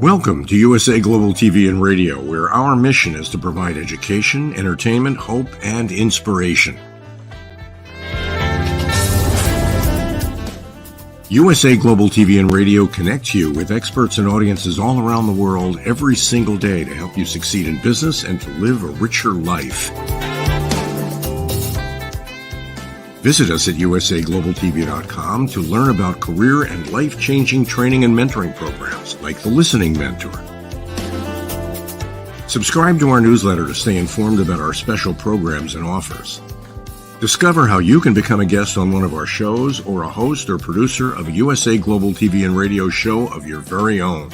Welcome to USA Global TV and Radio, where our mission is to provide education, entertainment, hope, and inspiration. USA Global TV and Radio connects you with experts and audiences all around the world every single day to help you succeed in business and to live a richer life. Visit us at usaglobaltv.com to learn about career and life-changing training and mentoring programs like the Listening Mentor. Subscribe to our newsletter to stay informed about our special programs and offers. Discover how you can become a guest on one of our shows or a host or producer of a USA Global TV and Radio show of your very own.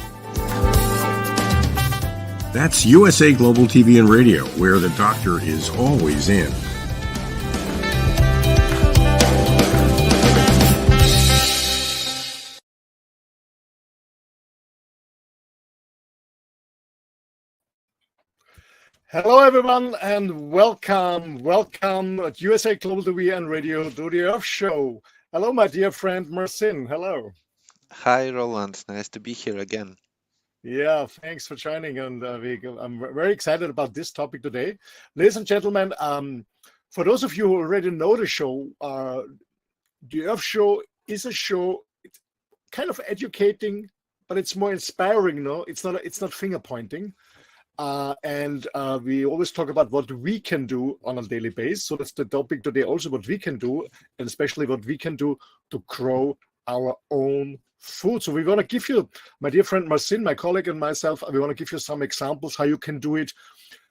That's USA Global TV and Radio, where the doctor is always in. Hello, everyone, and welcome at USA Global TV and Radio Do the Earth Show. Hello, my dear friend MARCIN. Hello. Hi, Roland. Nice to be here again. Yeah, thanks for joining, and I'm very excited about this topic today. Ladies and gentlemen, for those of you who already know the show, the Earth Show is a show, it's kind of educating, but it's more inspiring. No, it's not finger pointing. And we always talk about what we can do on a daily basis. So that's the topic today, also what we can do, and especially what we can do to grow our own food. So we want to give you, my dear friend MARCIN, my colleague, and myself, we want to give you some examples how you can do it.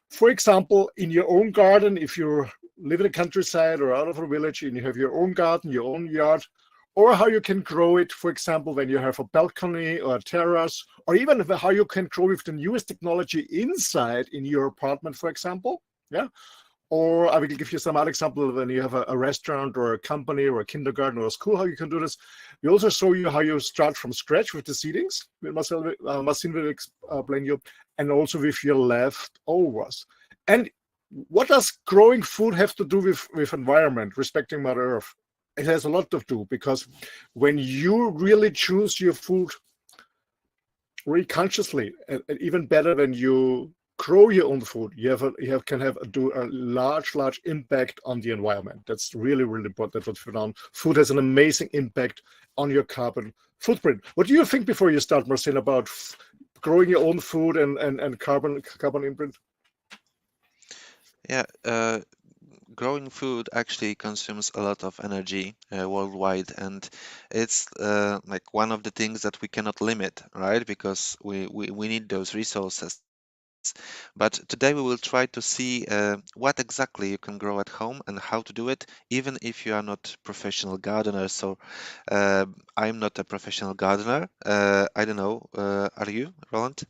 For example, in your own garden, if you live in the countryside or out of a village and you have your own garden, your own yard, or how you can grow it, for example, when you have a balcony or a terrace, or even how you can grow with the newest technology inside in your apartment, for example. Yeah. Or I will give you some other example when you have a restaurant or a company or a kindergarten or a school, how you can do this. We also show you how you start from scratch with the seedings. MARCIN will explain you, and also with your leftovers. And what does growing food have to do with environment, respecting Mother Earth? It has a lot to do, because when you really choose your food very consciously, and even better when you grow your own food, you can do a large impact on the environment. That's really important. That's what we found. Food has an amazing impact on your carbon footprint. What do you think before you start, MARCIN, about growing your own food and carbon imprint? Yeah, growing food actually consumes a lot of energy worldwide, and it's like one of the things that we cannot limit, right? Because we need those resources. But today we will try to see what exactly you can grow at home and how to do it, even if you are not professional gardeners. So I'm not a professional gardener. I don't know. Are you, Roland?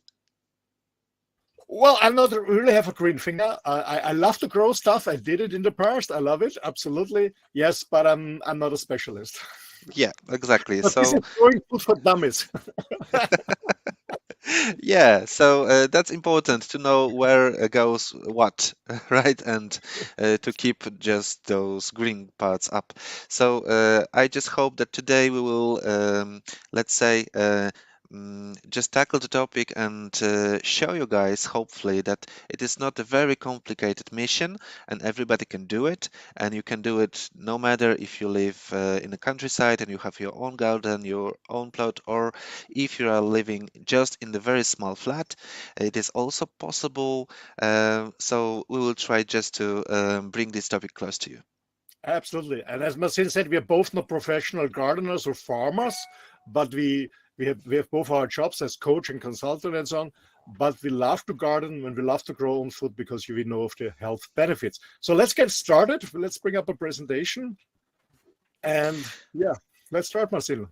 Well, I'm not really have a green finger. I love to grow stuff. I did it in the past. I love it, absolutely. Yes, but I'm not a specialist. Yeah, exactly. But So this is growing food for dummies. yeah, so that's important to know where goes what, right? And to keep just those green parts up. So I just hope that today we will, let's say, just tackle the topic and show you guys, hopefully, that it is not a very complicated mission and everybody can do it. And you can do it no matter if you live in the countryside and you have your own garden, your own plot, or if you are living just in the very small flat. It is also possible. So we will try just to bring this topic close to you. Absolutely. And as MARCIN said, we are both not professional gardeners or farmers, but we have both our jobs as coach and consultant and so on. But we love to garden and we love to grow own food because we know of the health benefits. So let's get started. Let's bring up a presentation. And yeah, let's start, MARCIN.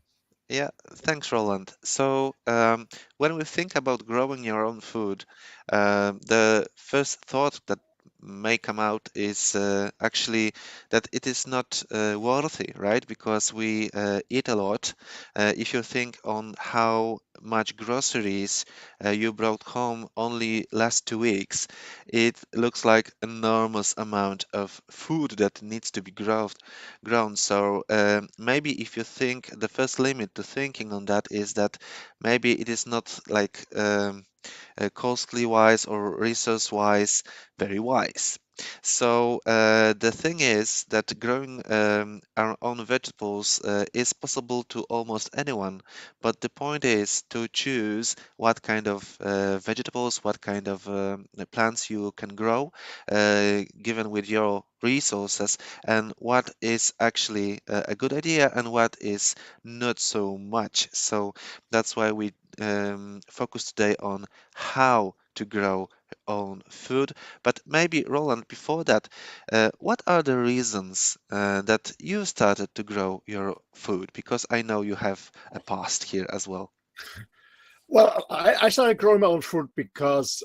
Yeah, thanks, Roland. So when we think about growing your own food, the first thought that may come out is actually that it is not worthy, right? Because we eat a lot. If you think on how much groceries you brought home only last 2 weeks, it looks like enormous amount of food that needs to be grown. So maybe if you think the first limit to thinking on that is that maybe it is not like costly wise or resource wise very wise. So the thing is that growing our own vegetables is possible to almost anyone, but the point is to choose what kind of vegetables, what kind of plants you can grow, given with your resources, and what is actually a good idea and what is not so much. So that's why we focus today on how to grow own food. But maybe, Roland, before that, what are the reasons that you started to grow your food? Because I know you have a past here as well. Well, I started growing my own food because,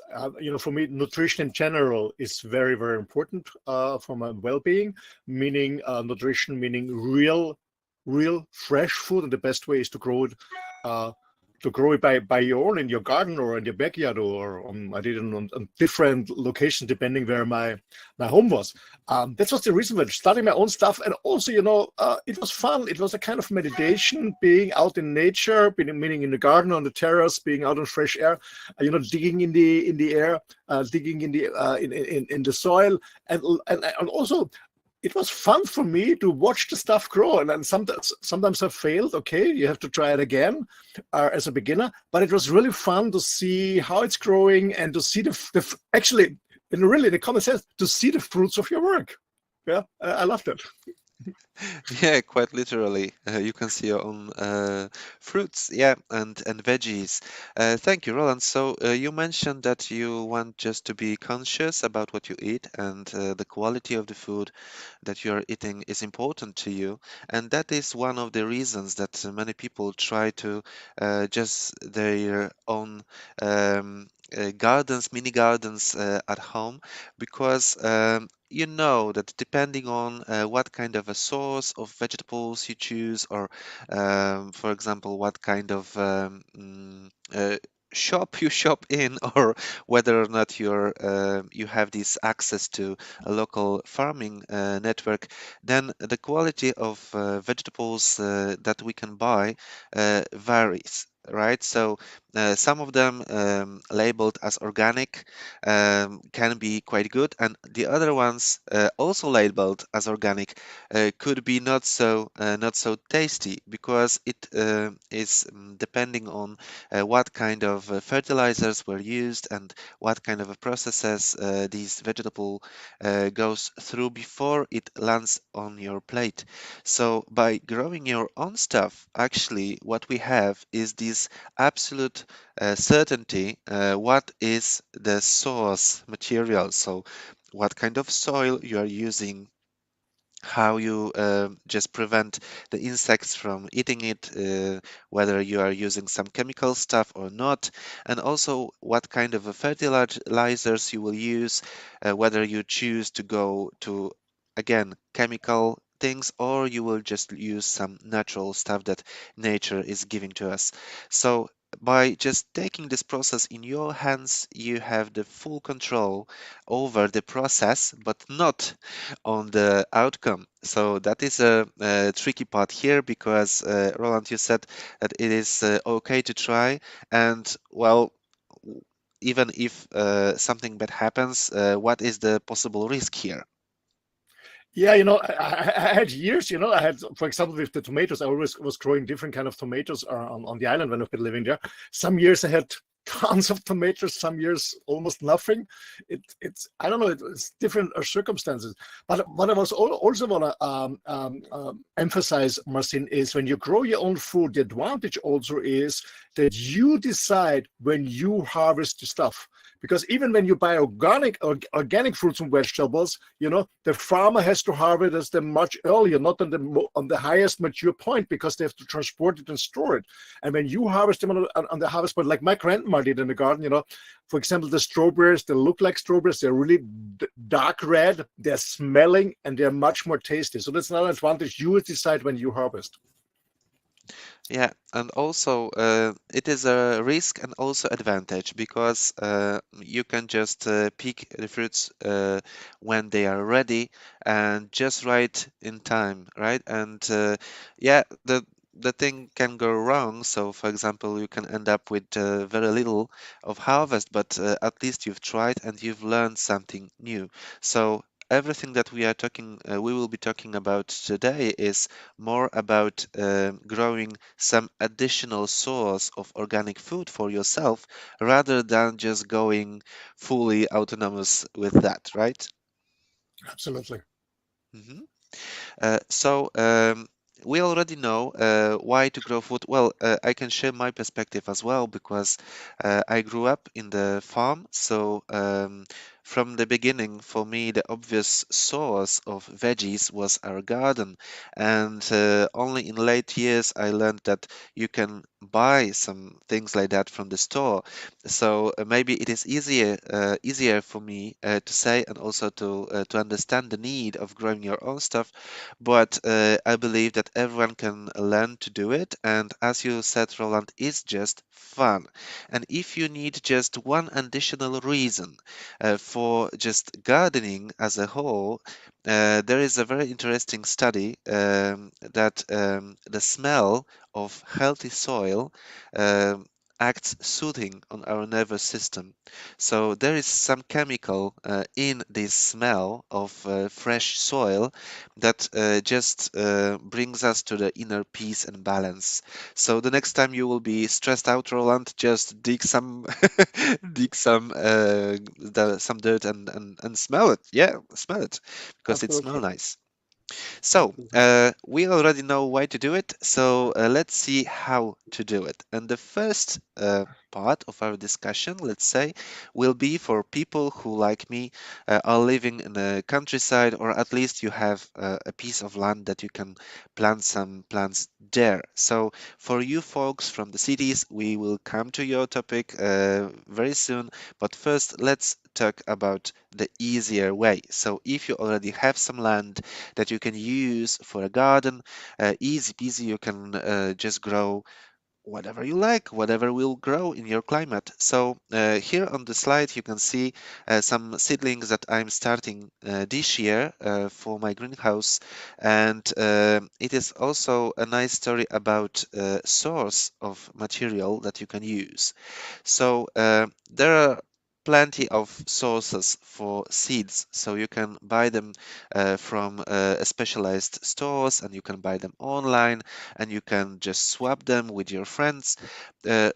for me, nutrition in general is very, very important for my well-being. Meaning nutrition, meaning real fresh food, and the best way is to grow it by your own in your garden or in your backyard, or I did it on different locations depending where my home was. That was the reason for starting my own stuff, and also it was fun. It was a kind of meditation, being out in nature, meaning in the garden, on the terrace, being out in fresh air, digging in the air, digging in the soil, and also it was fun for me to watch the stuff grow. And then sometimes I failed. Okay, you have to try it again as a beginner. But it was really fun to see how it's growing and to see actually, in the common sense, to see the fruits of your work. Yeah, I loved it. Yeah, quite literally. You can see your own fruits, yeah, and veggies. Thank you, Roland. So you mentioned that you want just to be conscious about what you eat, and the quality of the food that you are eating is important to you. And that is one of the reasons that many people try to just their own gardens, mini gardens at home, because you know that depending on what kind of a source of vegetables you choose, or for example, what kind of shop you shop in, or whether or not you have this access to a local farming network, then the quality of vegetables that we can buy varies. Right, so some of them labeled as organic can be quite good, and the other ones also labeled as organic could be not so tasty, because it is depending on what kind of fertilizers were used and what kind of a processes this vegetable goes through before it lands on your plate. So by growing your own stuff, actually what we have is this absolute certainty what is the source material. So what kind of soil you are using, how you just prevent the insects from eating it, whether you are using some chemical stuff or not, and also what kind of a fertilizers you will use, whether you choose to go to, again, chemical things, or you will just use some natural stuff that nature is giving to us. So by just taking this process in your hands, you have the full control over the process, but not on the outcome. So that is a tricky part here, because Roland, you said that it is okay to try, and well, even if something bad happens, what is the possible risk here? Yeah, I had years, I had, for example, with the tomatoes, I always was growing different kind of tomatoes on the island when I've been living there. Some years I had tons of tomatoes, some years almost nothing. I don't know, it's different circumstances. But what I was also want to emphasize, Marcin, is when you grow your own food, the advantage also is that you decide when you harvest the stuff. Because even when you buy organic fruits and vegetables, the farmer has to harvest them much earlier, not on the highest mature point, because they have to transport it and store it. And when you harvest them on the harvest point, like my grandma did in the garden, for example, the strawberries, they look like strawberries. They're really dark red. They're smelling and they're much more tasty. So that's another advantage. You decide when you harvest. Yeah, and also it is a risk and also advantage because you can just pick the fruits when they are ready and just right in time, right? And yeah, the thing can go wrong. So, for example, you can end up with very little of harvest, but at least you've tried and you've learned something new. So everything that we will be talking about today is more about growing some additional source of organic food for yourself rather than just going fully autonomous with that, right? Absolutely. Mhm. So we already know why to grow food. Well, I can share my perspective as well because I grew up in the farm. So from the beginning, for me, the obvious source of veggies was our garden. And only in late years, I learned that you can buy some things like that from the store. So maybe it is easier for me to say and also to understand the need of growing your own stuff, but I believe that everyone can learn to do it. And as you said, Roland, it's just fun. And if you need just one additional reason for just gardening as a whole, there is a very interesting study that the smell of healthy soil acts soothing on our nervous system. So there is some chemical in this smell of fresh soil that just brings us to the inner peace and balance. So the next time you will be stressed out, Roland, just dig some some dirt and smell it. Yeah, smell it because it smells Absolutely. nice. So, Absolutely. we already know why to do it, so let's see how to do it. And the first part of our discussion, let's say, will be for people who, like me, are living in the countryside, or at least you have a piece of land that you can plant some plants there. So, for you folks from the cities, we will come to your topic very soon, but first, let's talk about the easier way. So, if you already have some land, that you can use for a garden. Easy peasy, you can just grow whatever you like, whatever will grow in your climate. So here on the slide, you can see some seedlings that I'm starting this year for my greenhouse. And it is also a nice story about source of material that you can use. So there are plenty of sources for seeds. So you can buy them from specialized stores, and you can buy them online, and you can just swap them with your friends.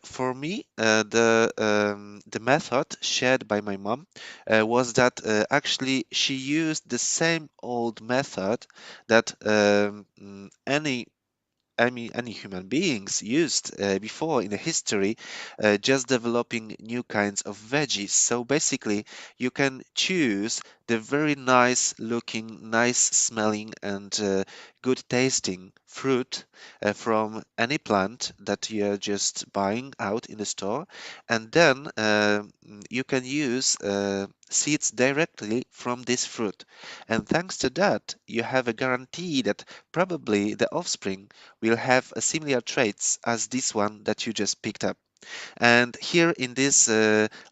For me, the method shared by my mom was that actually she used the same old method that any human beings used before in the history, just developing new kinds of veggies. So basically, you can choose the very nice looking, nice smelling, and good tasting fruit from any plant that you're just buying out in the store, and then you can use seeds directly from this fruit. And thanks to that, you have a guarantee that probably the offspring will have a similar traits as this one that you just picked up. And here in this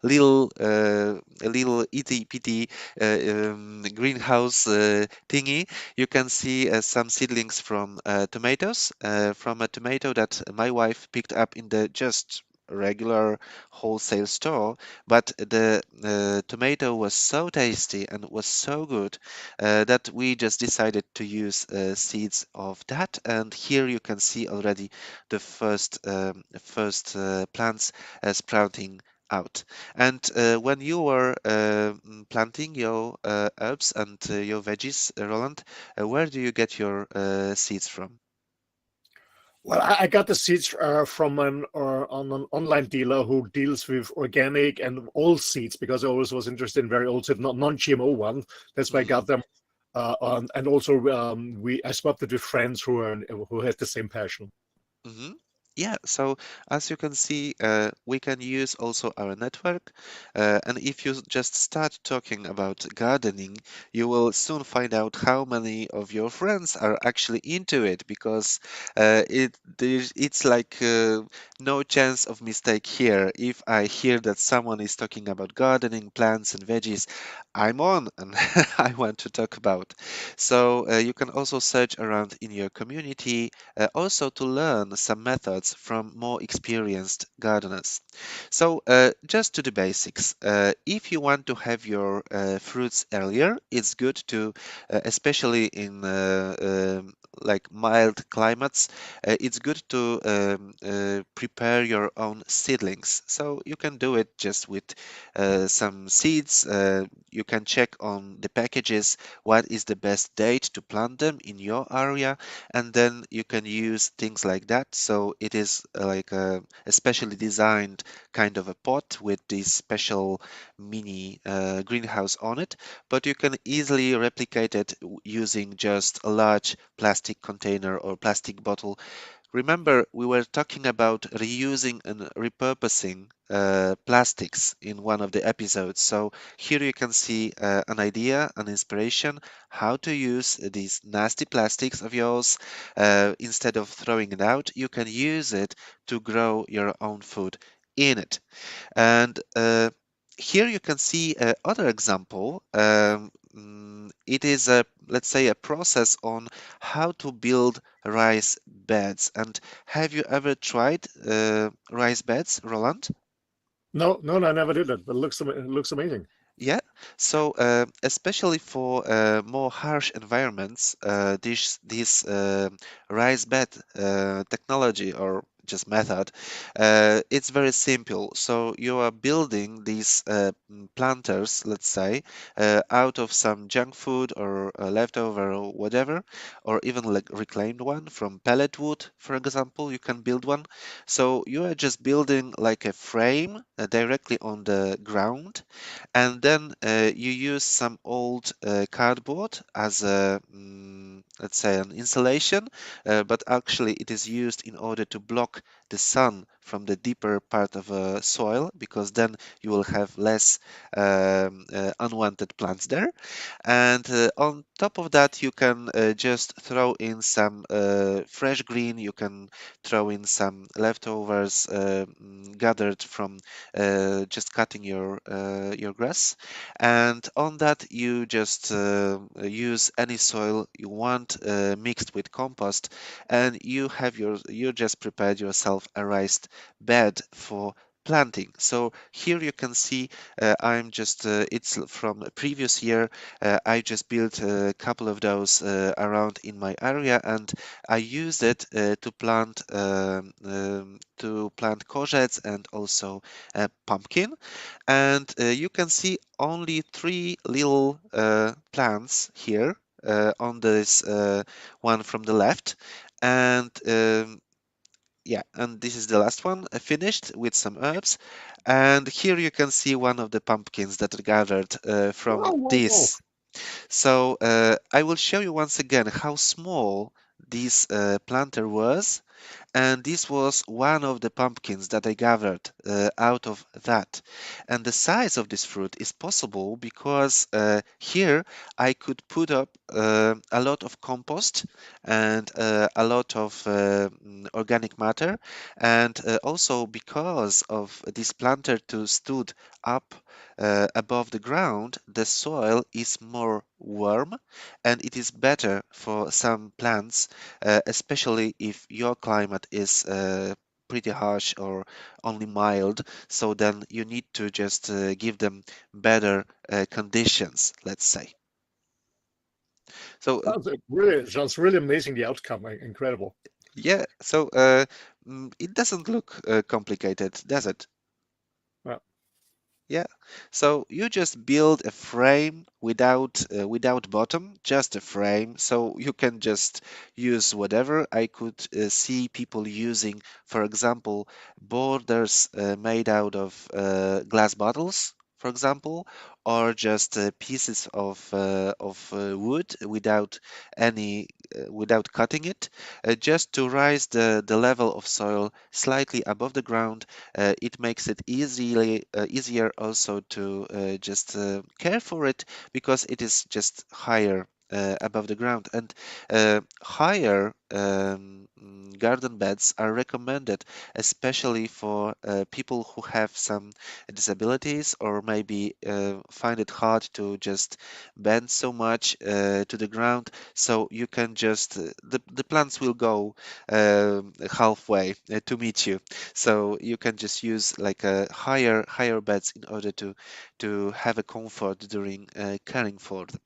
little itty bitty greenhouse thingy, you can see some seedlings from tomatoes, from a tomato that my wife picked up in the just regular wholesale store, but the tomato was so tasty and was so good that we just decided to use seeds of that. And here you can see already the first plants sprouting out. And when you were planting your herbs and your veggies, Roland, where do you get your seeds from? Well, I got the seeds from an on an online dealer who deals with organic and all seeds, because I always was interested in very old seed, not non-GMO one. That's why I got them. And also I swapped it with friends who had the same passion. Mhm. Yeah, so as you can see, we can use also our network. And if you just start talking about gardening, you will soon find out how many of your friends are actually into it, because it's like no chance of mistake here. If I hear that someone is talking about gardening, plants and veggies, I'm on and I want to talk about. So you can also search around in your community, also to learn some methods from more experienced gardeners. So just to the basics, if you want to have your fruits earlier, it's good to, especially in like mild climates, it's good to prepare your own seedlings. So you can do it just with some seeds. You can check on the packages what is the best date to plant them in your area, and then you can use things like that. So it is like a specially designed kind of a pot with this special mini greenhouse on it, but you can easily replicate it using just a large plastic container or plastic bottle. Remember, we were talking about reusing and repurposing plastics in one of the episodes. So here you can see an idea, an inspiration, how to use these nasty plastics of yours. Instead of throwing it out, you can use it to grow your own food in it. And here you can see other example. It is a, let's say, a process on how to build rice beds. And have you ever tried rice beds, Roland? No, I never did that, but it looks amazing. Yeah, so especially for more harsh environments, this rice bed technology or just method, it's very simple. So you are building these planters, let's say, out of some junk food or leftover or whatever, or even like reclaimed one from pellet wood, for example, you can build one. So you are just building like a frame directly on the ground, and then you use some old cardboard as a, let's say, an insulation, but actually it is used in order to block the sun from the deeper part of soil, because then you will have less unwanted plants there. And on top of that, you can just throw in some fresh green. You can throw in some leftovers gathered from just cutting your grass. And on that, you just use any soil you want mixed with compost, and you just prepared yourself a raised bed for planting. So here you can see I'm just it's from a previous year. I just built a couple of those around in my area, and I used it to plant courgettes and also pumpkin. And you can see only three little plants here on this one from the left. And yeah, and this is the last one finished with some herbs. And here you can see one of the pumpkins that are gathered from Whoa. this. So I will show you once again how small this planter was, and this was one of the pumpkins that I gathered out of that. And the size of this fruit is possible because here I could put up a lot of compost and a lot of organic matter. And also because of this planter to stood up above the ground, the soil is more warm, and it is better for some plants, especially if your climate is pretty harsh or only mild. So then you need to just give them better conditions, let's say. So Sounds really amazing. The outcome, incredible. yeah, so it doesn't look complicated, does it? Yeah. Yeah. So you just build a frame without bottom, just a frame. So you can just use whatever. I could see people using, for example, borders made out of glass bottles, for example, or just pieces of wood without cutting it, just to rise the level of soil slightly above the ground. It makes it easier also to just care for it because it is just higher above the ground, and higher garden beds are recommended especially for people who have some disabilities or maybe find it hard to just bend so much to the ground. So you can just the plants will go halfway to meet you, so you can just use like a higher beds in order to have a comfort during caring for them.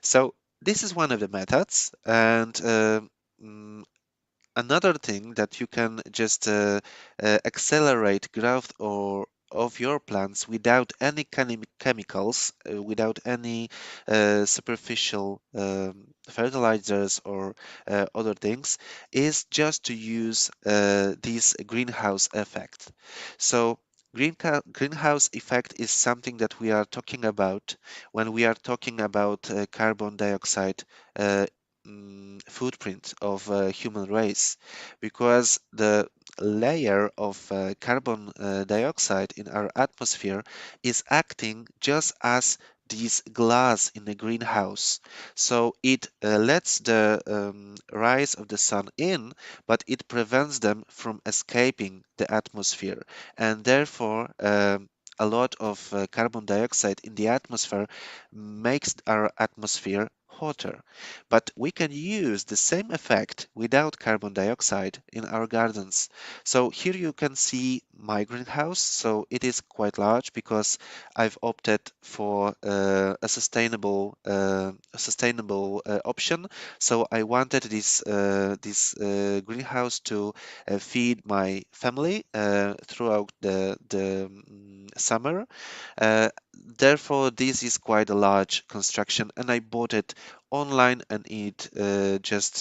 So this is one of the methods, and mm, another thing that you can just accelerate growth or of your plants without any chemicals, without any superficial fertilizers or other things, is just to use this greenhouse effect. So greenhouse effect is something that we are talking about when we are talking about carbon dioxide uh, footprint of human race, because the layer of carbon dioxide in our atmosphere is acting just as this glass in a greenhouse. So it lets the rays of the sun in, but it prevents them from escaping the atmosphere, and therefore a lot of carbon dioxide in the atmosphere makes our atmosphere hotter. But we can use the same effect without carbon dioxide in our gardens. So here you can see my greenhouse. So it is quite large because I've opted for a sustainable option. So I wanted this greenhouse to feed my family throughout the summer. uh, Therefore, this is quite a large construction, and I bought it online, and it was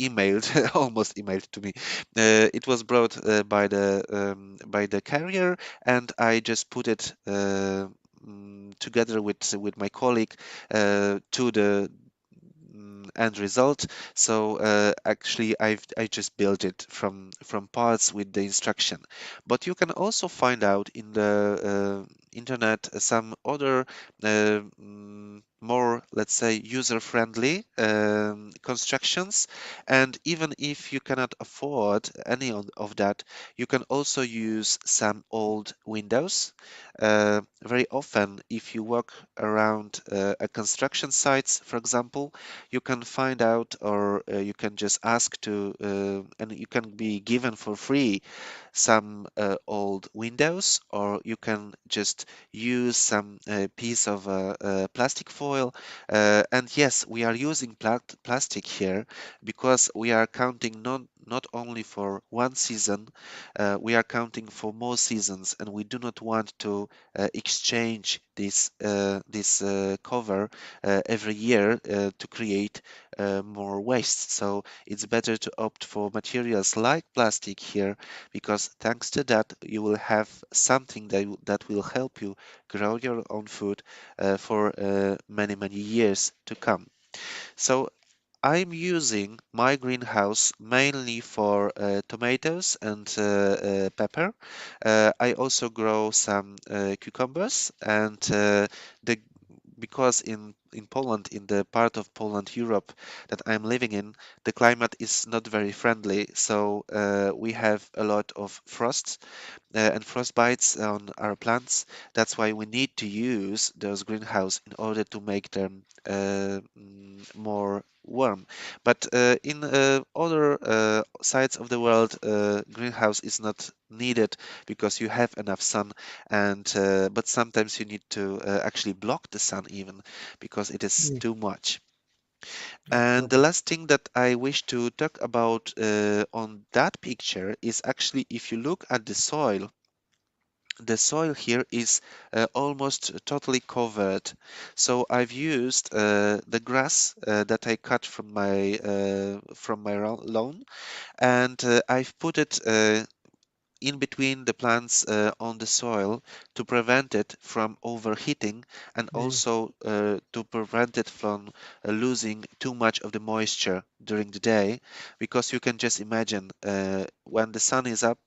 emailed, almost emailed to me. It was brought by the carrier, and I just put it together with my colleague to the end result. So actually, I just built it from parts with the instruction. But you can also find out in the internet some other more, let's say, user-friendly constructions. And even if you cannot afford any of that, you can also use some old windows. Very often, if you walk around a construction sites, for example, you can find out, or you can just ask to, and you can be given for free some old windows, or you can just use some piece of plastic foil. And yes, we are using plastic here because we are counting not only for one season, we are counting for more seasons, and we do not want to exchange this cover every year to create more waste. So it's better to opt for materials like plastic here, because thanks to that you will have something that will help you grow your own food for many years to come. So I'm using my greenhouse mainly for tomatoes and pepper. I also grow some cucumbers, and the because in Poland, in the part of Poland, Europe, that I'm living in, the climate is not very friendly. So we have a lot of frost and frostbites on our plants. That's why we need to use those greenhouse in order to make them more warm. But in other sides of the world, greenhouse is not needed because you have enough sun, and but sometimes you need to actually block the sun even because it is Mm, too much. yeah, And the perfect. last thing that I wish to talk about on that picture is actually, if you look at the soil, the soil here is almost totally covered. So I've used the grass that I cut from my lawn, and I've put it in between the plants on the soil to prevent it from overheating and Mm. also to prevent it from losing too much of the moisture during the day, because you can just imagine when the sun is up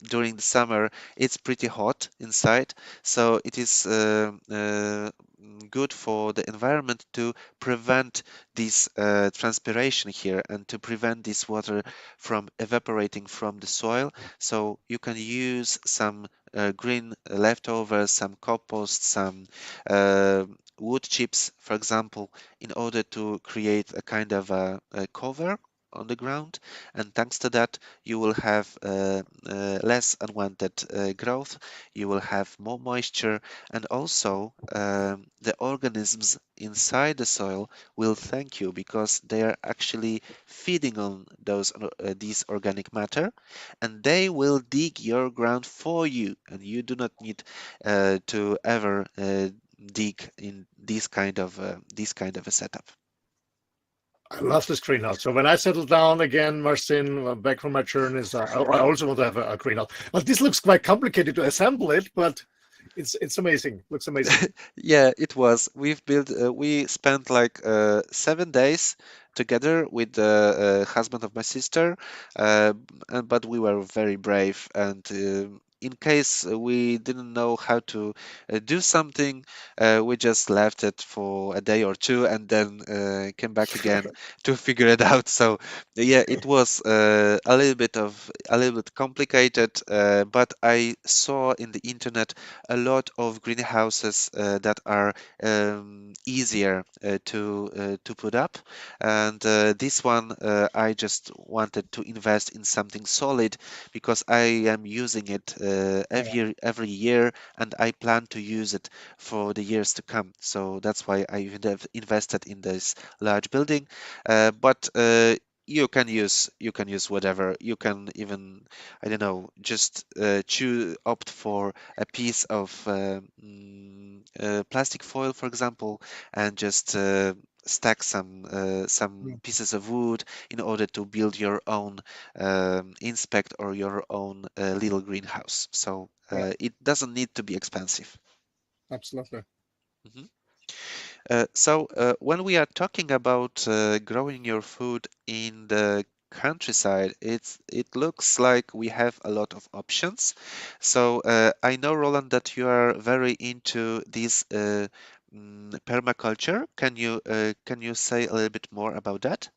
during the summer, it's pretty hot inside, so it is good for the environment to prevent this transpiration here and to prevent this water from evaporating from the soil. So you can use some green leftovers, some compost, some uh, wood chips, for example, in order to create a kind of a cover on the ground. And thanks to that, you will have less unwanted growth, you will have more moisture, and also the organisms inside the soil will thank you because they are actually feeding on these organic matter, and they will dig your ground for you, and you do not need to ever dig in this kind of a setup. I love this greenhouse. So when I settle down again, Marcin, back from my journeys, I also want to have a greenhouse. But this looks quite complicated to assemble it, but it's amazing. Looks amazing. Yeah, it was. We spent like 7 days together with the husband of my sister, but we were very brave. And in case we didn't know how to do something, we just left it for a day or two and then came back again to figure it out. So yeah, it was a little bit complicated, but I saw in the internet a lot of greenhouses that are easier to put up, and this one I just wanted to invest in something solid because I am using it every year, and I plan to use it for the years to come. So that's why I have invested in this large building. But you can use whatever. You can even, I don't know, just choose opt for a piece of plastic foil, for example, and just stack some Mm. pieces of wood in order to build your own inspect or your own little greenhouse. So Yeah, it doesn't need to be expensive. absolutely. Mhm. When we are talking about growing your food in the countryside, it looks like we have a lot of options. So I know, Roland, that you are very into this permaculture. Can you say a little bit more about that?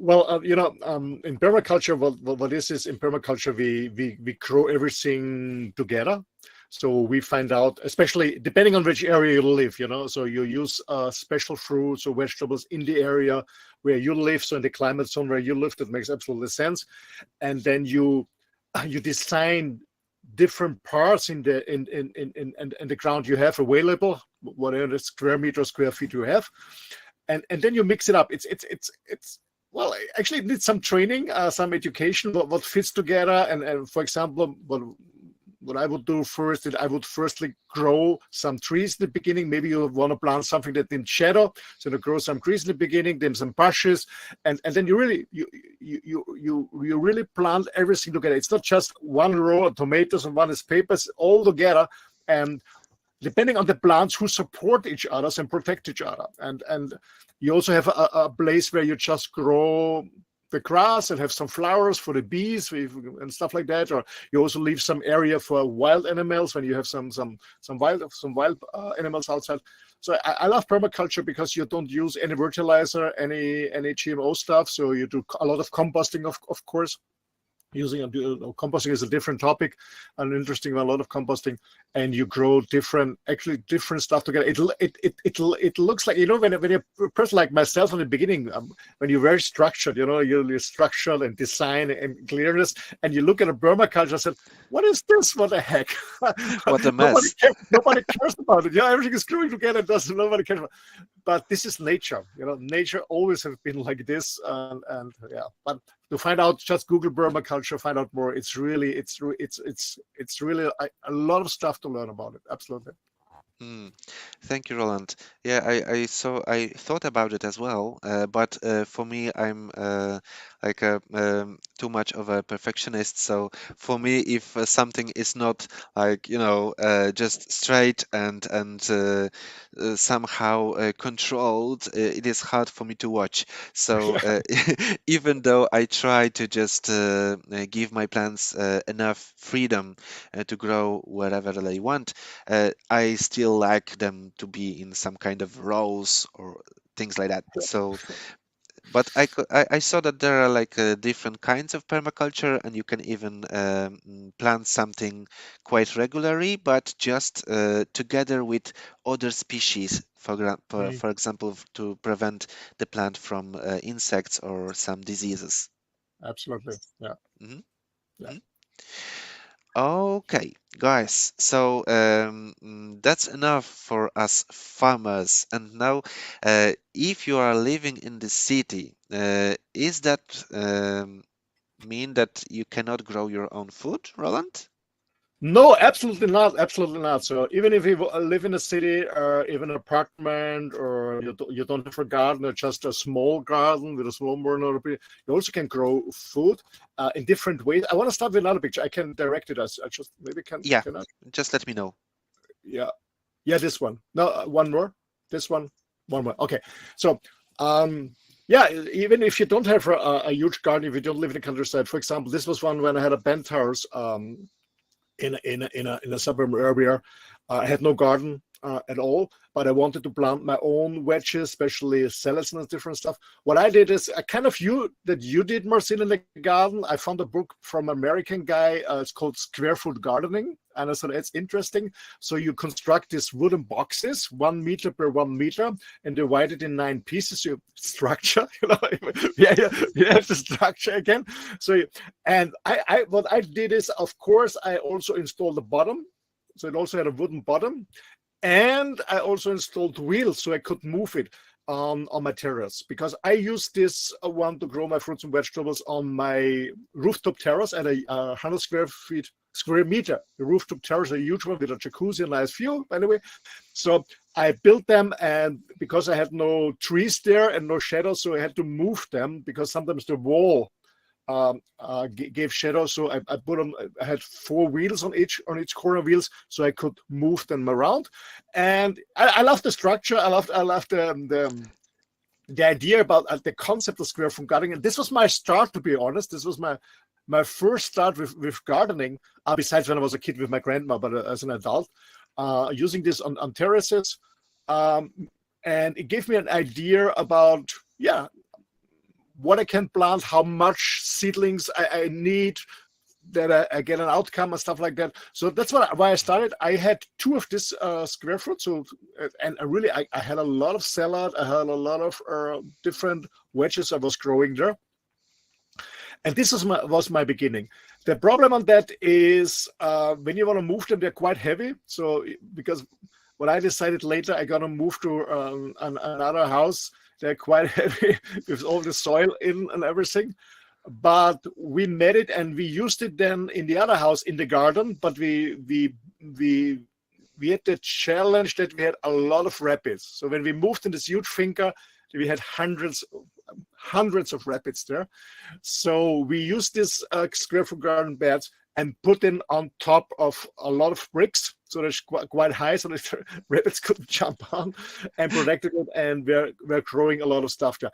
Well, in permaculture, what is in permaculture, we grow everything together. So we find out, especially depending on which area you live, so you use special fruits or vegetables in the area where you live. So in the climate zone where you live, that makes absolutely sense. And then you design different parts in the ground you have available, whatever square meter, square feet you have, and then you mix it up. It's well, actually, it needs some training, some education, what fits together. And for example, what I would do first is I would firstly grow some trees in the beginning. Maybe you want to plant something that in shadow, so to grow some trees in the beginning, then some bushes, and then you really plant everything together. It's not just one row of tomatoes and one is peppers, all together. And depending on the plants who support each other and protect each other. And you also have a place where you just grow the grass and have some flowers for the bees and stuff like that. Or you also leave some area for wild animals when you have some wild animals outside. So I love permaculture because you don't use any fertilizer, any GMO stuff. So you do a lot of composting, of course. Composting is a different topic, an interesting one, a lot of composting, and you grow different stuff together. It looks like, when a person like myself in the beginning, when you're very structured, you're structured and design and clearness, and you look at a permaculture and said, what is this? What the heck? What a nobody mess! cares, nobody cares about it. Everything is growing together. Doesn't Nobody cares about it. But this is nature. Nature always have been like this, and yeah. But to find out, just Google permaculture, find out more. It's really a lot of stuff to learn about it. Absolutely. Thank you, Roland. Yeah, I thought about it as well, but for me, I'm like too much of a perfectionist. So for me, if something is not like just straight and somehow controlled, it is hard for me to watch. So even though I try to just give my plants enough freedom to grow wherever they want, I still like them to be in some kind of rows or things like that. So, but I saw that there are like different kinds of permaculture, and you can even plant something quite regularly, but just together with other species. For example, to prevent the plant from insects or some diseases. Absolutely. Yeah. Mhm. Yeah. Mhm. Okay, guys, so that's enough for us farmers. And now, if you are living in the city, is that mean that you cannot grow your own food, Roland? No, absolutely not. Absolutely not. So even if you live in a city or even an apartment, or you don't have a garden or just a small garden with a small border, you also can grow food in different ways. I want to start with another picture. I can direct it. I just maybe Yeah, can I? just let me know. Yeah. Yeah, this one. No, one more. This one. One more. Okay. So, yeah, even if you don't have a huge garden, if you don't live in the countryside, for example, this was one when I had a penthouse. In a suburban area. I had no garden at all, but I wanted to plant my own wedges, especially salads and different stuff. What I did is a kind of you did, Marcin, in the garden. I found a book from an American guy. It's called Square Foot Gardening. And I thought it's interesting. So you construct these wooden boxes, 1 meter per 1 meter, and divide it in 9 pieces. You structure, yeah, you have the structure again. So, and what I did is, of course, I also installed the bottom. So it also had a wooden bottom. And I also installed wheels so I could move it on my terrace, because I use this one to grow my fruits and vegetables on my rooftop terrace at a 100 square meter. The rooftop terrace, a huge one with a jacuzzi and nice view, by the way. So I built them, and because I had no trees there and no shadows, so I had to move them, because sometimes the wall gave shadow. So I put them. I had 4 wheels on each corner wheels, so I could move them around. And I love the structure. I love the idea about the concept of square from gardening. And this was my start, to be honest. This was my first start with gardening. Besides when I was a kid with my grandma, but as an adult, using this on terraces, and it gave me an idea about what I can plant, how much seedlings I need, that I get an outcome and stuff like that. So that's why I started. I had 2 of this square fruit. So, and I had a lot of salad. I had a lot of different wedges I was growing there. And this was my beginning. The problem on that is when you want to move them, they're quite heavy. So because what I decided later, I got to move to another house. They're quite heavy with all the soil in and everything. But we made it, and we used it then in the other house in the garden. But we had the challenge that we had a lot of rabbits. So when we moved in this huge finca, we had hundreds of rabbits there. So we used this square foot garden beds and put them on top of a lot of bricks, so that's quite high, so that rabbits couldn't jump on, and protected it, and we're growing a lot of stuff there.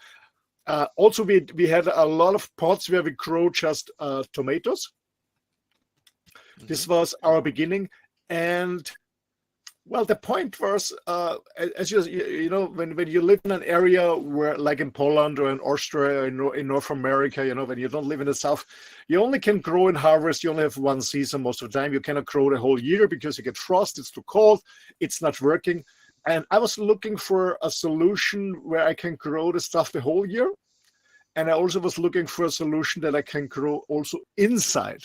Also, we had a lot of pots where we grow just tomatoes. Mm-hmm. This was our beginning, and well, the point was, as you know, when you live in an area where, like in Poland or in Austria or in North America, when you don't live in the South, you only can grow and harvest. You only have one season most of the time. You cannot grow the whole year because you get frost. It's too cold. It's not working. And I was looking for a solution where I can grow the stuff the whole year. And I also was looking for a solution that I can grow also inside.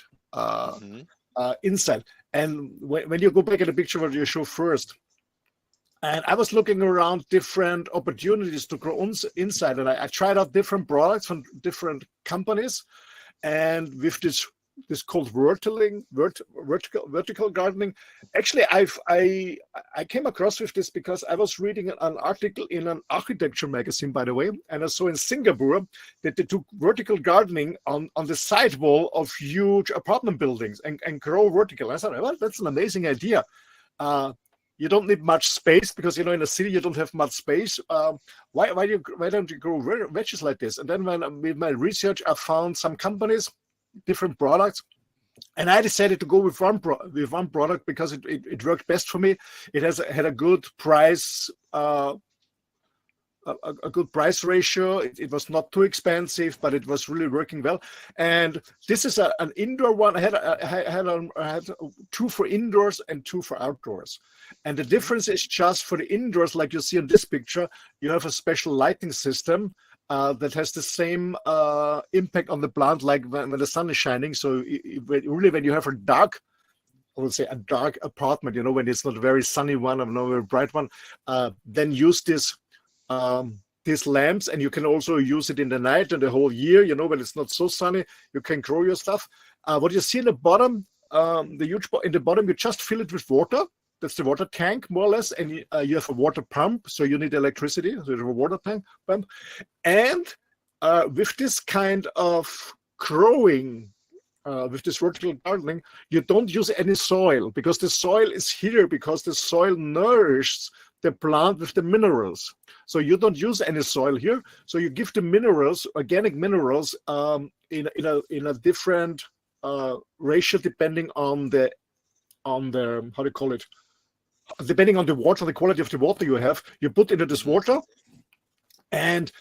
Inside. And when you go back at the picture what you show first, and I was looking around different opportunities to grow inside, and I tried out different products from different companies. and with this called vertical gardening. Actually, I came across with this because I was reading an article in an architecture magazine, by the way, and I saw in Singapore that they took vertical gardening on the sidewall of huge apartment buildings and grow vertical. I thought, well, that's an amazing idea. You don't need much space because, you know, in a city you don't have much space. Why don't you grow veggies like this? And then when with my research, I found some companies, different products, and I decided to go with one product because it worked best for me. It had a good price. A good price ratio. It was not too expensive, but it was really working well. And this is an indoor one. I had 2 for indoors and 2 for outdoors. And the difference is just for the indoors, like you see in this picture, you have a special lighting system that has the same impact on the plant like when the sun is shining. So really, when you have a dark, I would say a dark apartment, you know, when it's not a very sunny one or not a very bright one, then use these lamps, and you can also use it in the night and the whole year, you know, when it's not so sunny, you can grow your stuff. What you see in the bottom, in the bottom, you just fill it with water. That's the water tank, more or less, and you have a water pump, so you need electricity, so you have a water tank pump. And with this kind of growing, with this vertical gardening, you don't use any soil, because the soil is here, because the soil nourishes the plant with the minerals. So you don't use any soil here. So you give the minerals, organic minerals, in a different ratio depending on the how do you call it? Depending on the water, the quality of the water you have, you put into this water. And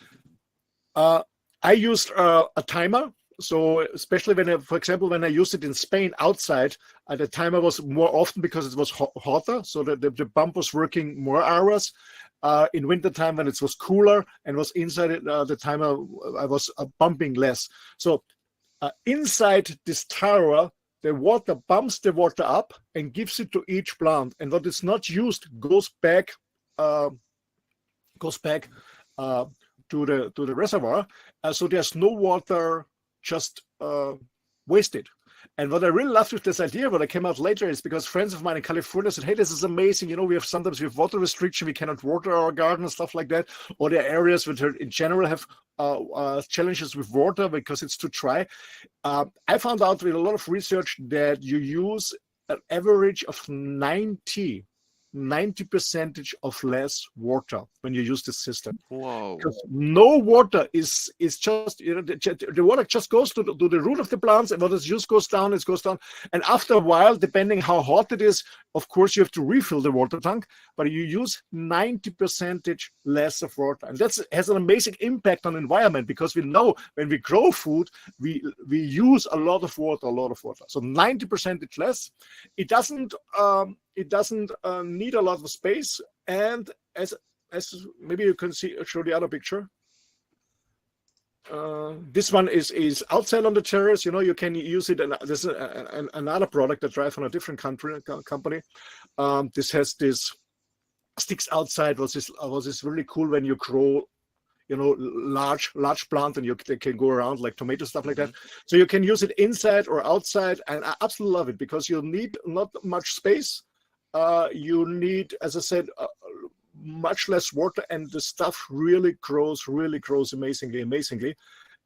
I used a timer. So especially for example, when I used it in Spain outside, the timer was more often because it was hotter. So the pump was working more hours. In wintertime, when it was cooler and was inside the timer, I was pumping less. So inside this tower, the water pumps the water up and gives it to each plant. And what is not used goes back to the reservoir. So there's no water just wasted. And what I really loved with this idea, what I came out later, is because friends of mine in California said, hey, this is amazing. You know, sometimes we have water restriction. We cannot water our garden and stuff like that. Or there are areas which in general have challenges with water because it's too dry. I found out with a lot of research that you use an average of 90% of less water when you use this system. Whoa. Because no water is just, you know, the water just goes to the root of the plants, and what is used goes down, it goes down. And after a while, depending how hot it is, of course, you have to refill the water tank, but you use 90% less of water. And that has an amazing impact on the environment, because we know when we grow food, we use a lot of water. So 90% less. It doesn't need a lot of space, and as maybe you can show the other picture. This one is outside on the terrace. You know, you can use it. And this is another product that drives on a different company. This has this sticks outside. Was this really cool when you grow, you know, large plant, and they can go around like tomato stuff like that. So you can use it inside or outside, and I absolutely love it because you need not much space. You need, as I said, much less water, and the stuff really grows amazingly.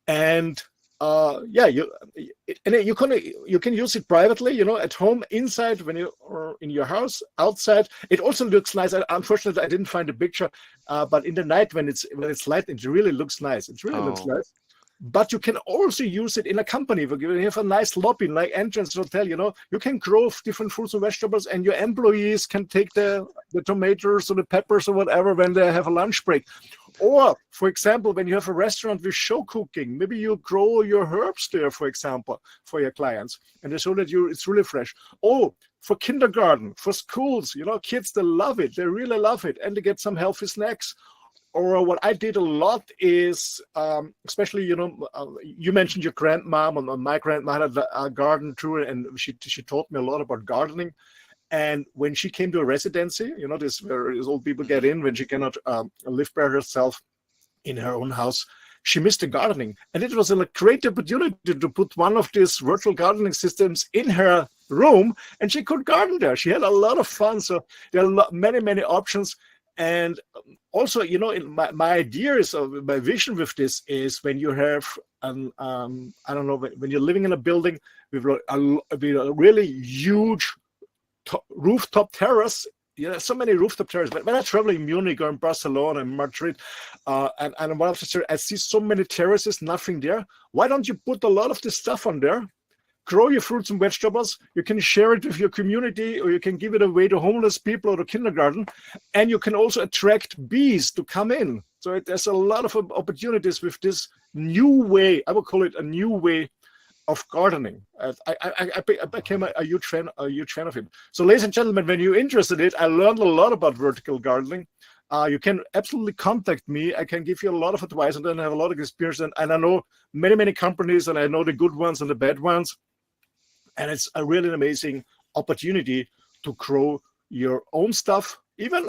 And you can use it privately, you know, at home, inside, or in your house, outside. It also looks nice. Unfortunately, I didn't find a picture, but in the night when it's light, it really looks nice. It really looks nice. But you can also use it in a company. When you have a nice lobby, like entrance hotel, you know, you can grow different fruits and vegetables, and your employees can take the tomatoes or the peppers or whatever when they have a lunch break. Or, for example, when you have a restaurant with show cooking, maybe you grow your herbs there, for example, for your clients, and they show that it's really fresh. Oh, for kindergarten, for schools, you know, kids, they love it. They really love it, and they get some healthy snacks. Or what I did a lot is, especially, you know, you mentioned your grandmom, and my grandma had a garden too, and she taught me a lot about gardening. And when she came to a residency, you know, this where old people get in when she cannot live by herself in her own house, she missed the gardening. And it was a great opportunity to put one of these virtual gardening systems in her room, and she could garden there. She had a lot of fun. So there are many, many options. And also, in my idea is, my vision with this is, when you have I don't know, when you're living in a building with a really huge rooftop terrace. So many rooftop terraces. When I travel in Munich or in Barcelona and Madrid, and one of the, I see so many terraces, nothing there. Why don't you put a lot of this stuff on there? Grow your fruits and vegetables. You can share it with your community, or you can give it away to homeless people or to kindergarten. And you can also attract bees to come in. So there's a lot of opportunities with this new way. I would call it a new way of gardening. I became a huge fan of it. So, ladies and gentlemen, when you're interested in it, I learned a lot about vertical gardening. You can absolutely contact me. I can give you a lot of advice, and then I have a lot of experience. And I know many, many companies, and I know the good ones and the bad ones. And it's a really amazing opportunity to grow your own stuff, even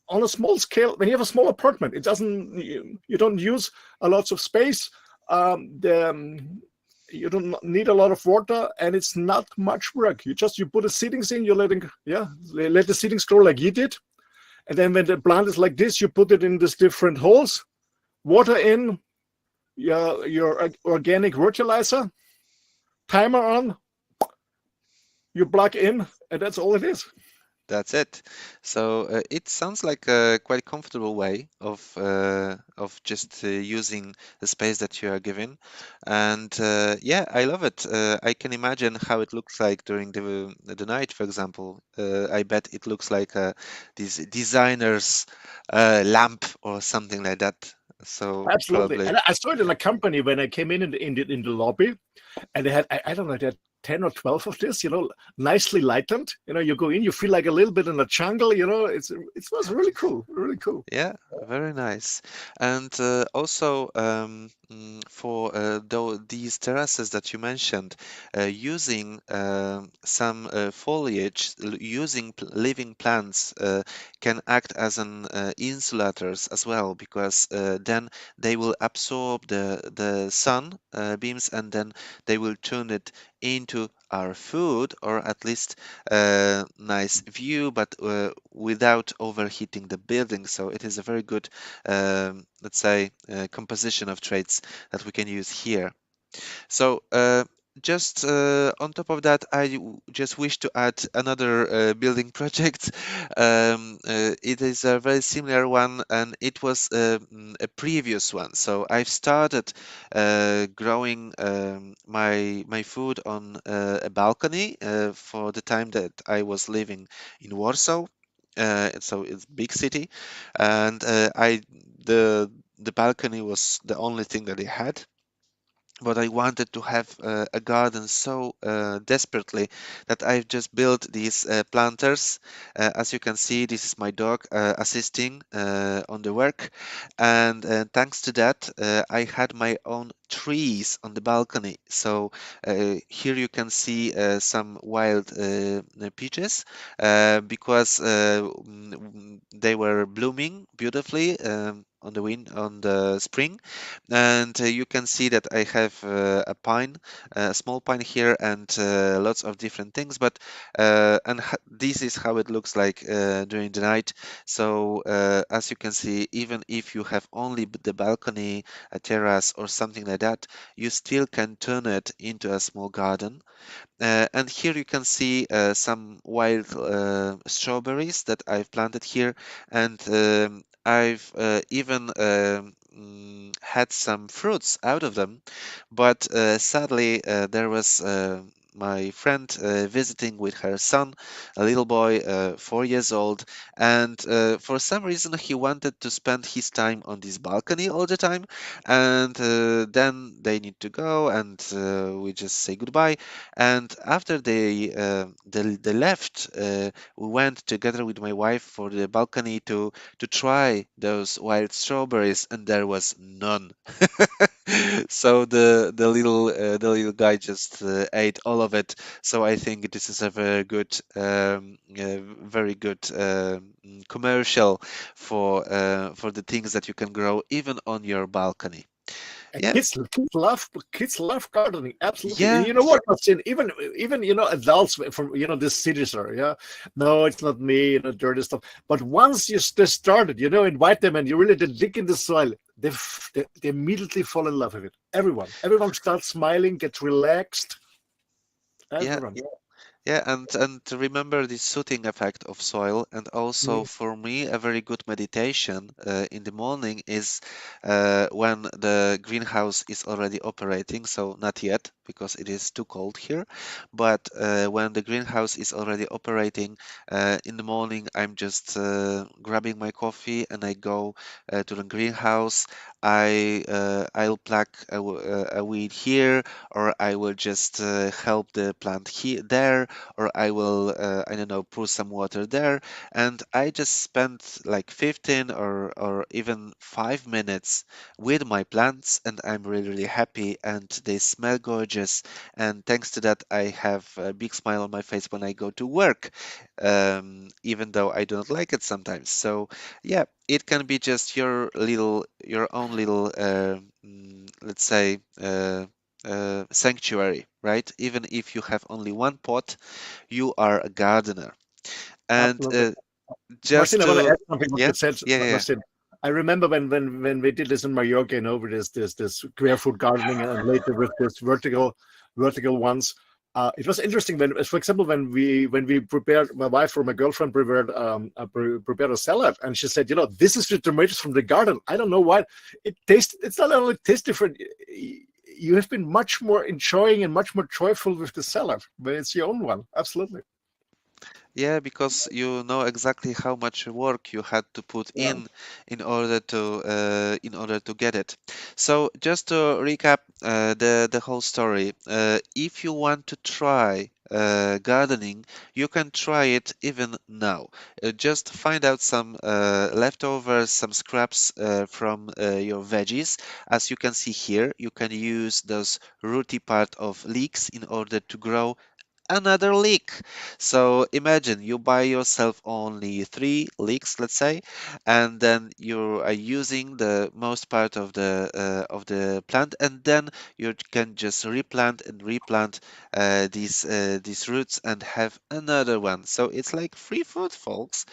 on a small scale. When you have a small apartment, you don't use a lot of space. You don't need a lot of water, and it's not much work. You put the seedings in, let the seedings grow like you did. And then when the plant is like this, you put it in these different holes, water in, your organic fertilizer, timer on, you plug in, and that's all it is. That's it. So it sounds like a quite comfortable way of just using the space that you are given, and yeah, I love it. I can imagine how it looks like during the night, for example. I bet it looks like this designer's lamp or something like that. So Absolutely. probably, And I saw it in a company when I came in the lobby, and they had, I don't know, they had 10 or 12 of this, nicely lightened. You go in, you feel like a little bit in a jungle. It was really cool, really cool. yeah, very nice. And also for these terraces that you mentioned, using some foliage, using living plants can act as an insulators as well, because then they will absorb the sun beams, and then they will turn it into our food, or at least a nice view, but without overheating the building. So it is a very good, let's say, composition of traits that we can use here. So just on top of that, just wish to add another building project. It is a very similar one, and it was a previous one. So I've started growing my food on a balcony for the time that I was living in Warsaw. So it's big city, and the balcony was the only thing that I had, but I wanted to have a garden so desperately that I've just built these planters. As you can see, this is my dog assisting on the work, and thanks to that, I had my own trees on the balcony. So here you can see some wild peaches because they were blooming beautifully on the spring, and you can see that I have a pine, a small pine here, and lots of different things. But this is how it looks like during the night. So as you can see, even if you have only the balcony, a terrace, or something like that, you still can turn it into a small garden. And here you can see some wild strawberries that I've planted here, and I've even had some fruits out of them, but sadly there was my friend visiting with her son, a little boy, 4 years old, and for some reason he wanted to spend his time on this balcony all the time, and then they need to go, and we just say goodbye. And after they left, we went together with my wife for the balcony to try those wild strawberries, and there was none. So the little guy just ate all of it. So I think this is a very good commercial for the things that you can grow even on your balcony. Yeah. Kids love gardening. Absolutely. Yeah. You know what, Marcin? Even adults from this cities are, yeah. No, it's not me, dirty stuff. But once they started, invite them and you really dig in the soil, they immediately fall in love with it. Everyone starts smiling, gets relaxed. Yeah. Everyone. Yeah, and to remember the soothing effect of soil, and also for me, a very good meditation in the morning is when the greenhouse is already operating. So not yet, because it is too cold here, but when the greenhouse is already operating in the morning, I'm just grabbing my coffee and I go to the greenhouse. I'll pluck a weed here, or I will just help the plant here there, or I will, I don't know, pour some water there. And I just spent like 15 or even 5 minutes with my plants, and I'm really, really happy, and they smell gorgeous. And thanks to that, I have a big smile on my face when I go to work, even though I don't like it sometimes. So, yeah, it can be just your own little, let's say, sanctuary, right? Even if you have only one pot, you are a gardener. And Absolutely. just Marcin, I want to to, add something what yeah, you said, yeah, yeah, Marcin. I remember when we did this in Mallorca, over this square foot gardening, and later with this vertical ones. It was interesting when, for example, when we prepared, my wife or my girlfriend prepared a salad, and she said, this is the tomatoes from the garden. I don't know why it tastes. It's not only taste different. You have been much more enjoying and much more joyful with the salad, but it's your own one. Absolutely. yeah, because you know exactly how much work you had to put Yeah. in order to get it. So just to recap the whole story, if you want to try gardening, you can try it even now. Just find out some leftovers, some scraps from your veggies. As you can see here, you can use those rooty part of leeks in order to grow another leek. So imagine you buy yourself only 3 leeks, let's say, and then you are using the most part of the plant, and then you can just replant these roots and have another one. So it's like free food, folks.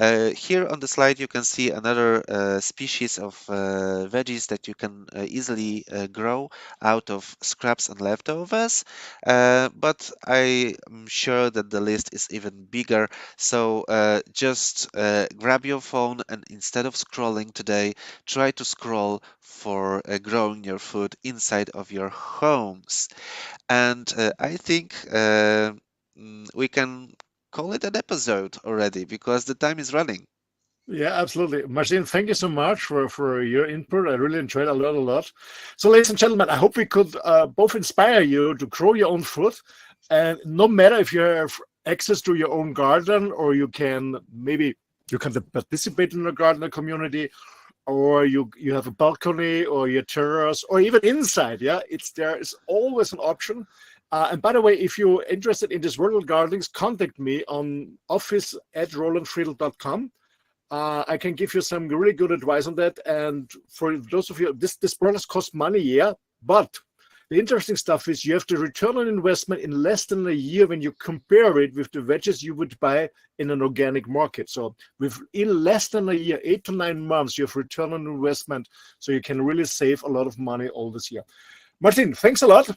Here on the slide, you can see another species of veggies that you can easily grow out of scraps and leftovers. But I am sure that the list is even bigger. So just grab your phone, and instead of scrolling today, try to scroll for growing your food inside of your homes. And I think we can call it an episode already because the time is running. Yeah, absolutely. Marcin, thank you so much for your input. I really enjoyed a lot. So, ladies and gentlemen, I hope we could both inspire you to grow your own food. And no matter if you have access to your own garden, or you can participate in a gardener community, or you have a balcony or your terrace, or even inside. Yeah, there is always an option. And by the way, if you're interested in this vertical gardenings, contact me on office@rolandfriedl.com. I can give you some really good advice on that. And for those of you, this products cost money, yeah, but the interesting stuff is you have the return on investment in less than a year when you compare it with the veggies you would buy in an organic market. So in less than a year, 8 to 9 months, you have return on investment. So you can really save a lot of money all this year. Martin, thanks a lot.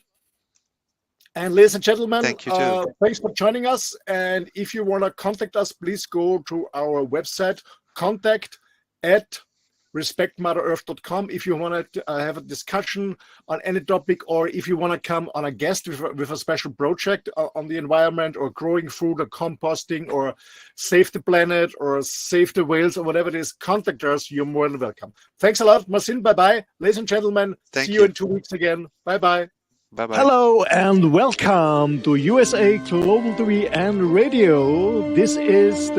And ladies and gentlemen, Thank you too. thanks for joining us. And if you want to contact us, please go to our website, contact@respectmother-earth.com. If you want to have a discussion on any topic, or if you want to come on a guest with a special project on the environment, or growing food, or composting, or save the planet, or save the whales, or whatever it is, contact us. You're more than welcome. Thanks a lot, Marcin. Bye-bye. Ladies and gentlemen, see you in 2 weeks again. Bye-bye. Bye-bye. Hello and welcome to USA Global TV and Radio. This is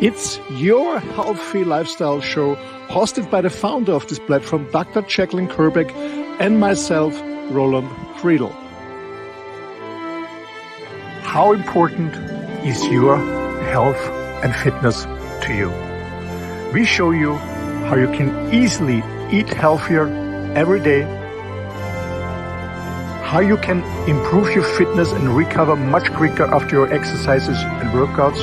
It's Your Healthy Lifestyle show, hosted by the founder of this platform, Dr. Jacqueline Kerbeck, and myself, Roland Friedl. How important is your health and fitness to you? We show you how you can easily eat healthier every day how you can improve your fitness and recover much quicker after your exercises and workouts.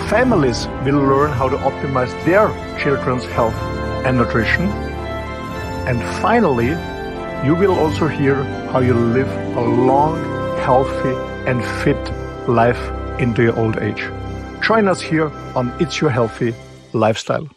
Families will learn how to optimize their children's health and nutrition. And finally, you will also hear how you live a long, healthy and fit life into your old age. Join us here on It's Your Healthy Lifestyle.